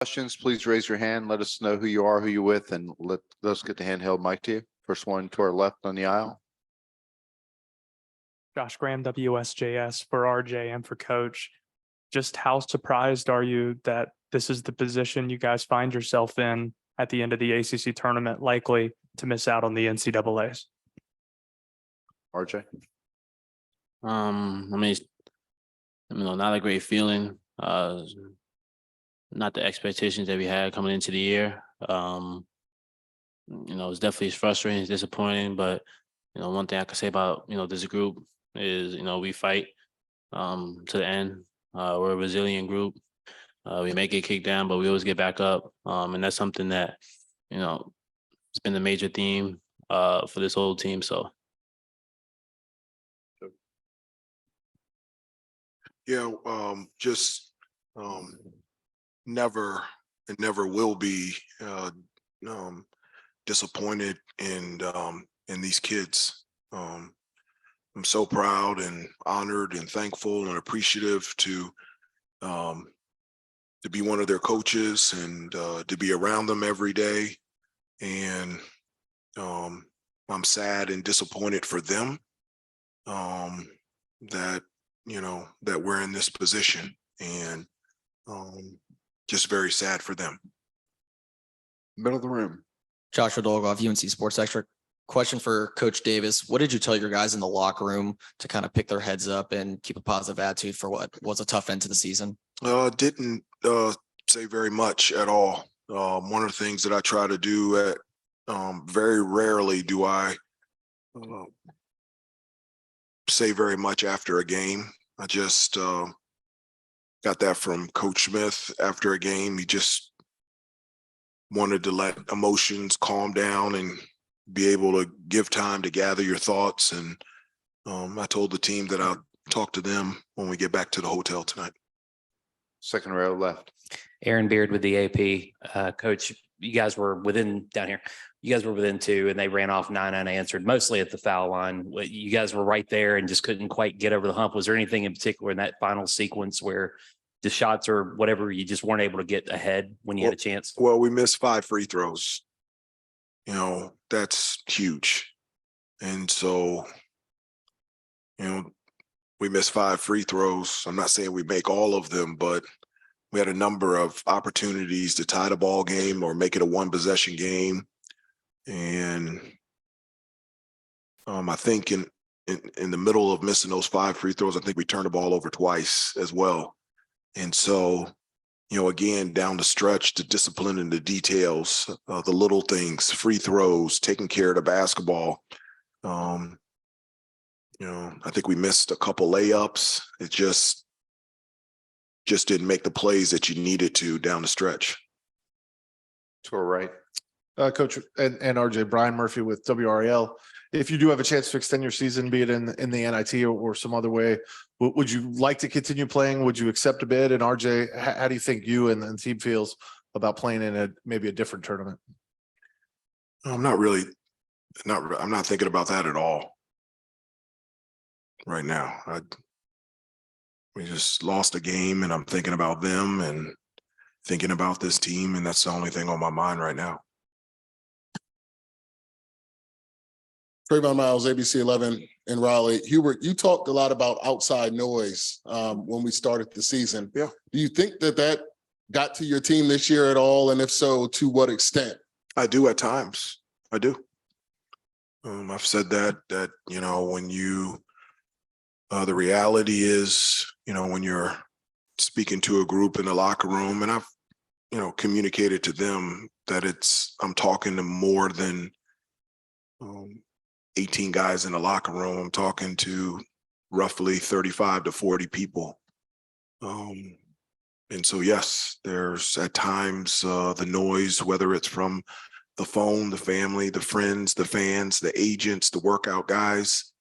Questions, please raise your hand. Let us know who you are, who you're with, and let's get the handheld mic to you. First one to our left on the aisle. Josh Graham, WSJS, for RJ and for Coach. Just how surprised are you that this is the position you guys find yourself in at the end of the ACC tournament, likely to miss out on the NCAAs? RJ. Not a great feeling. Not the expectations that we had coming into the year. It's definitely frustrating, it's disappointing, but one thing I can say about this group is we fight to the end. We're a resilient group. We may get kicked down, but we always get back up. And that's something that it's been the major theme for this whole team. So yeah, never and never will be disappointed in these kids. I'm so proud and honored and thankful and appreciative to be one of their coaches and to be around them every day. And I'm sad and disappointed for them that we're in this position, and just very sad for them. Middle of the room. Joshua Dolgoff, UNC Sports Extra. Question for Coach Davis. What did you tell your guys in the locker room to kind of pick their heads up and keep a positive attitude for what was a tough end to the season? Didn't say very much at all. One of the things that I try to do very rarely do I say very much after a game. I just got that from Coach Smith after a game. He just wanted to let emotions calm down and be able to give time to gather your thoughts. And I told the team that I'll talk to them when we get back to the hotel tonight. Second row left. Aaron Beard with the AP. Coach, you guys were within down here. You guys were within 2 and they ran off 9 unanswered, mostly at the foul line. You guys were right there and just couldn't quite get over the hump. Was there anything in particular in that final sequence where the shots or whatever, you just weren't able to get ahead when you had a chance? Well, we missed 5 free throws. That's huge. And so, we missed 5 free throws. I'm not saying we make all of them, but we had a number of opportunities to tie the ball game or make it a 1-possession game. And I think in the middle of missing those 5 free throws, I think we turned the ball over twice as well. And so, again, down the stretch, the discipline and the details, the little things, free throws, taking care of the basketball. I think we missed a couple layups. It just didn't make the plays that you needed to down the stretch. To our right. Coach and RJ, Brian Murphy with WRAL. If you do have a chance to extend your season, be it in the NIT or some other way, would you like to continue playing? Would you accept a bid? And RJ, how do you think you and the team feels about playing in maybe a different tournament? I'm not thinking about that at all right now. We just lost a game and I'm thinking about them and thinking about this team. And that's the only thing on my mind right now. Trayvon Miles, ABC 11 in Raleigh. Hubert, you talked a lot about outside noise when we started the season. Yeah. Do you think that got to your team this year at all? And if so, to what extent? I do at times. I do. I've said that when you, the reality is, when you're speaking to a group in the locker room, and I've, communicated to them that I'm talking to more than 18 guys in the locker room. I'm talking to roughly 35 to 40 people. And so, yes, there's at times the noise, whether it's from the phone, the family, the friends, the fans, the agents, the workout guys,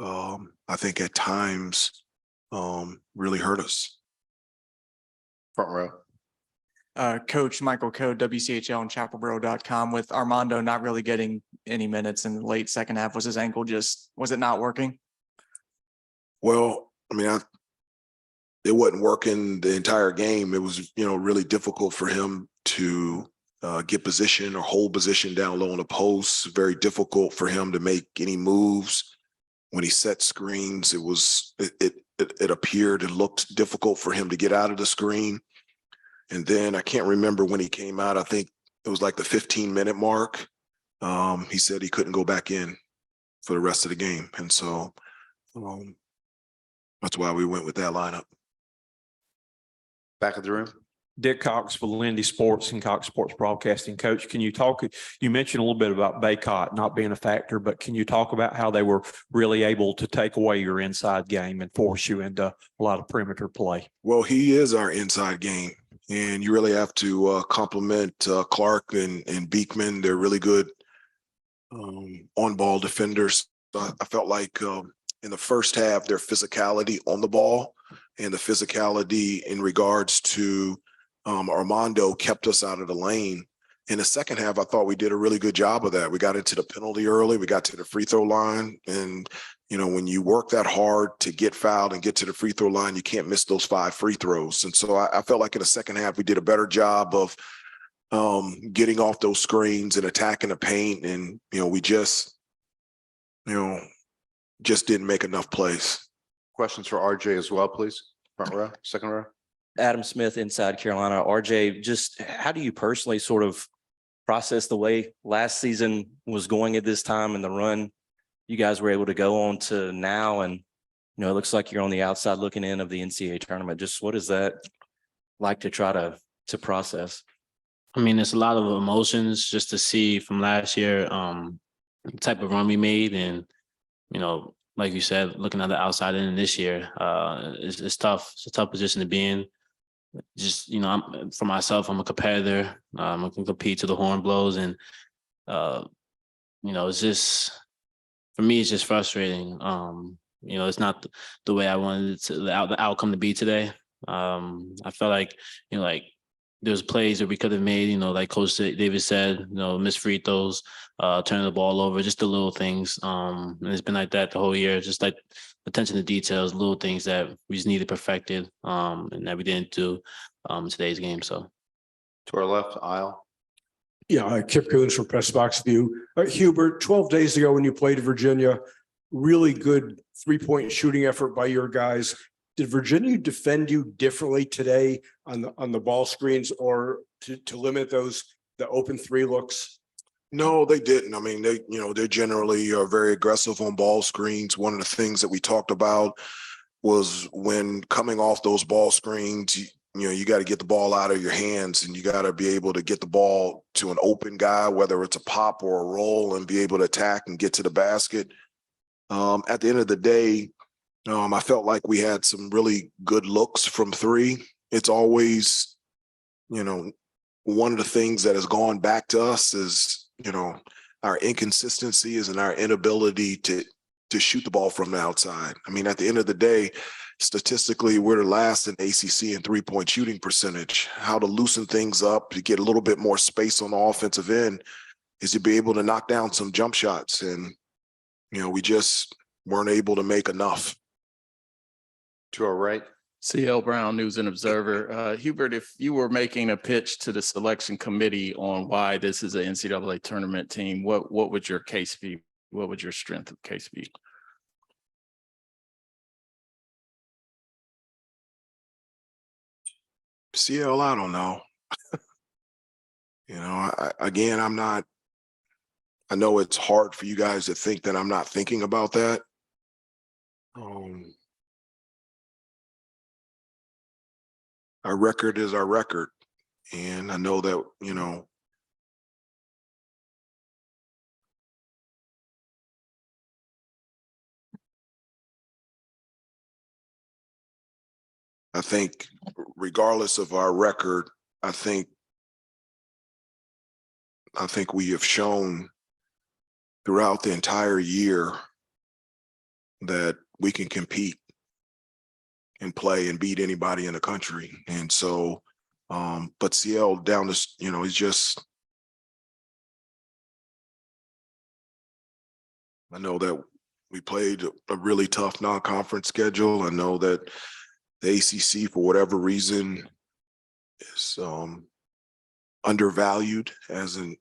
I think at times really hurt us. Front row. Coach Michael Code, WCHL and chapelboro.com. With Armando not really getting any minutes in the late second half, was his ankle was it not working? Well, I mean, it wasn't working the entire game. It was, really difficult for him to get position or hold position down low on the post. Very difficult for him to make any moves. When he set screens, it appeared and looked difficult for him to get out of the screen. And then I can't remember when he came out. I think it was like the 15-minute mark. He said he couldn't go back in for the rest of the game. And so that's why we went with that lineup. Back of the room. Dick Cox with Lindy Sports and Cox Sports Broadcasting. Coach, can you talk, you mentioned a little bit about Baycott not being a factor, but can you talk about how they were really able to take away your inside game and force you into a lot of perimeter play? Well, he is our inside game, and you really have to compliment Clark and Beekman. They're really good on-ball defenders. I felt like in the first half, their physicality on the ball and the physicality in regards to Armando kept us out of the lane. In the second half, I thought we did a really good job of that. We got into the penalty early. We got to the free throw line. And, when you work that hard to get fouled and get to the free throw line, you can't miss those 5 free throws. And so I felt like in the second half, we did a better job of getting off those screens and attacking the paint. And, we just didn't make enough plays. Questions for RJ as well, please. Front row, second row. Adam Smith, Inside Carolina. RJ, just how do you personally sort of process the way last season was going at this time and the run you guys were able to go on to now? And, it looks like you're on the outside looking in of the NCAA tournament. Just what is that like to try to process? I mean, it's a lot of emotions just to see from last year, the type of run we made. And, like you said, looking at the outside in this year, it's tough. It's a tough position to be in. Just, for myself, I'm a competitor. I can compete to the horn blows. And, it's just, for me, it's just frustrating. It's not the way I wanted the outcome to be today. I felt like, there's plays that we could have made, like Coach David said, missed free throws, turning the ball over, just the little things. And it's been like that the whole year, just like attention to details, little things that we just needed perfected and that we didn't do in today's game. So To our left aisle. Yeah, Kip Coons from Press Box View. Hubert, 12 days ago when you played Virginia, really good 3-point shooting effort by your guys. Did Virginia defend you differently today on the ball screens or to limit the open 3 looks? No, they didn't. I mean, they generally are very aggressive on ball screens. One of the things that we talked about was when coming off those ball screens, you got to get the ball out of your hands and you got to be able to get the ball to an open guy, whether it's a pop or a roll, and be able to attack and get to the basket. At the end of the day, I felt like we had some really good looks from 3. It's always, one of the things that has gone back to us is, our inconsistencies and our inability to shoot the ball from the outside. I mean, at the end of the day, statistically, we're the last in ACC in 3-point shooting percentage. How to loosen things up to get a little bit more space on the offensive end is to be able to knock down some jump shots. And, we just weren't able to make enough. To our right. CL Brown, News and Observer. Hubert, if you were making a pitch to the selection committee on why this is an NCAA tournament team, what would your case be? What would your strength of case be? CL, I don't know. I know it's hard for you guys to think that I'm not thinking about that. Our record is our record. And I know that, I think regardless of our record, I think we have shown throughout the entire year that we can compete and play and beat anybody in the country. And so, but CL down this, he's just, I know that we played a really tough non-conference schedule. I know that the ACC, for whatever reason, is undervalued as in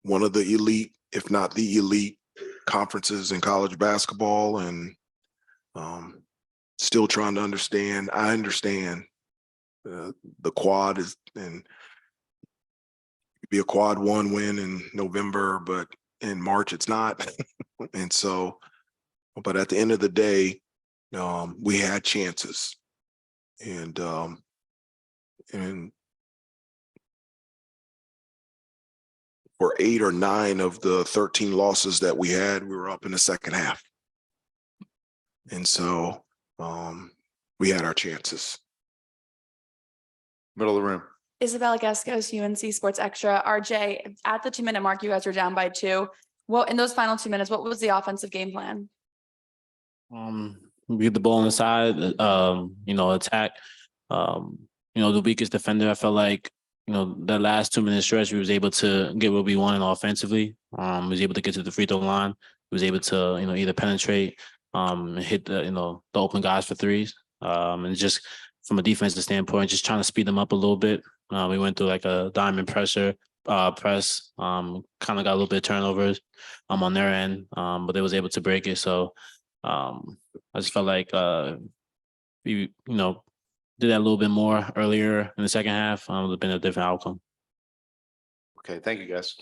one of the elite, if not the elite, conferences in college basketball, and still trying to understand. I understand the quad is, and be a quad one win in November, but in March it's not. And so, but at the end of the day, we had chances, and for 8 or 9 of the 13 losses that we had, we were up in the second half. And so we had our chances. Middle of the room. Isabella Gascos, UNC Sports Extra. RJ, at the 2-minute mark, you guys are down by 2. Well, in those final 2 minutes, what was the offensive game plan? We get the ball on the side, attack. The weakest defender, I felt like, the last 2-minute stretch, we was able to get what we wanted offensively. Was able to get to the free throw line. Was able to, either penetrate, hit the open guys for threes. And just from a defensive standpoint, just trying to speed them up a little bit. We went through like a diamond press, kind of got a little bit of turnovers on their end, but they was able to break it. So I just felt like we, did that a little bit more earlier in the second half, would have been a different outcome. Okay, thank you, guys.